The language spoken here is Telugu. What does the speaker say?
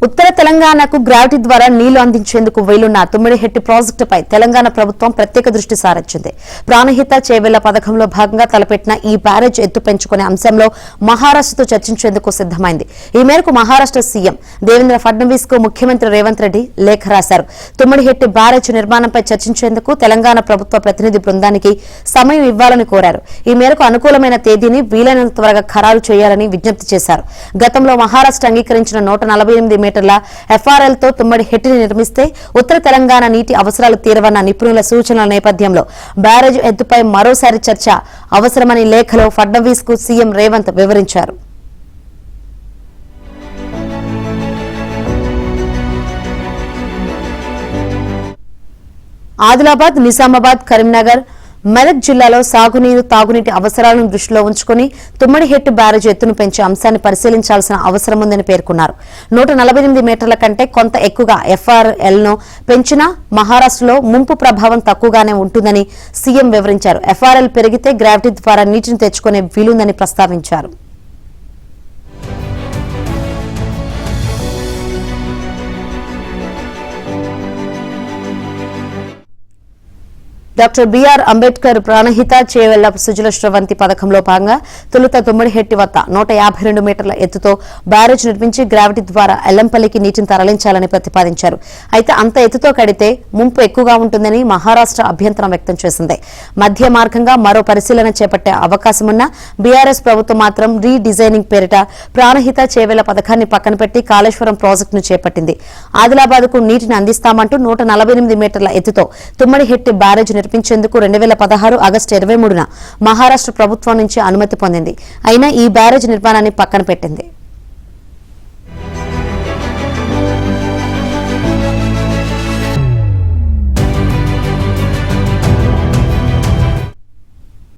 ఉత్తర తెలంగాణకు గ్రావిటీ ద్వారా నీళ్లు అందించేందుకు వీలున్న తుమ్మిడిహెట్టి ప్రాజెక్టుపై తెలంగాణ ప్రభుత్వం ప్రత్యేక దృష్టి సారించింది. ప్రాణహిత చేవెళ్ల పథకంలో భాగంగా తలపెట్టిన ఈ బ్యారేజ్ ఎత్తు పెంచుకునే అంశంలో మహారాష్ట్రతో చర్చించేందుకు సిద్దమైంది. ఈ మేరకు మహారాష్ట్ర సీఎం దేవేంద్ర ఫడ్నవీస్ కు ముఖ్యమంత్రి రేవంత్ రెడ్డి లేఖ రాశారు. తుమ్మిడిహెట్టి బ్యారేజ్ నిర్మాణంపై చర్చించేందుకు తెలంగాణ ప్రభుత్వ ప్రతినిధి బృందానికి సమయం ఇవ్వాలని కోరారు. ఈ మేరకు అనుకూలమైన తేదీని వీలైనంత త్వరగా ఖరారు చేయాలని విజ్ఞప్తి చేశారు. గతంలో మహారాష్ట్ర అంగీకరించిన 148 మీటర్ల ఎఫ్ఆర్ఎల్ తో తుమ్మిడిహెట్టిని నిర్మిస్తే ఉత్తర తెలంగాణ నీటి అవసరాలు తీరవన్న నిపుణుల సూచనల నేపథ్యంలో బ్యారేజ్ ఎత్తుపై మరోసారి చర్చ అవసరమని లేఖలో ఫడ్నవీస్ కు సీఎం రేవంత్ వివరించారు. ఆదిలాబాద్, నిజామాబాద్, కరీంనగర్, మెదక్ జిల్లాలో సాగునీరు, తాగునీటి అవసరాలను దృష్టిలో ఉంచుకుని తుమ్మిడిహెట్టి బ్యారేజ్ ఎత్తును పెంచే అంశాన్ని పరిశీలించాల్సిన అవసరం ఉందని పేర్కొన్నారు. 148 మీటర్ల కంటే కొంత ఎక్కువగా ఎఫ్ఆర్ఎల్ ను పెంచినా మహారాష్ట్రలో ముంపు ప్రభావం తక్కువగానే ఉంటుందని సీఎం వివరించారు. ఎఫ్ఆర్ఎల్ పెరిగితే గ్రావిటీ ద్వారా నీటిని తెచ్చుకునే వీలుందని ప్రస్తావించారు. డాక్టర్ బిఆర్ అంబేద్కర్ ప్రాణహిత చేవెళ్ల సుజల శ్రవంతి పథకంలో భాగంగా తొలుత తుమ్మిడిహెట్టి వద్ద 152 మీటర్ల ఎత్తుతో బ్యారేజ్ నిర్మించి గ్రావిటీ ద్వారా ఎల్లంపల్లికి నీటిని తరలించాలని ప్రతిపాదించారు. అయితే అంత ఎత్తుతో కడితే ముంపు ఎక్కువగా ఉంటుందని మహారాష్ట్ర అభ్యంతరం వ్యక్తం చేసింది. మధ్య మార్గంగా మరో పరిశీలన చేపట్టే అవకాశమున్న బీఆర్ఎస్ ప్రభుత్వం మాత్రం రీడిజైనింగ్ పేరిట ప్రాణహిత చేవెళ్ల పథకాన్ని పక్కన పెట్టి కాళేశ్వరం ప్రాజెక్టును చేపట్టింది. ఆదిలాబాద్ కు నీటిని అందిస్తామంటూ 148 మీటర్ల ఎత్తుతో తుమ్మిడిహెట్టి బ్యారేజ్ నిర్మించేందుకు 2016 ఆగస్టు 23న మహారాష్ట్ర ప్రభుత్వం నుంచి అనుమతి పొందింది. అయినా ఈ బ్యారేజ్ నిర్మాణాన్ని పక్కన పెట్టింది.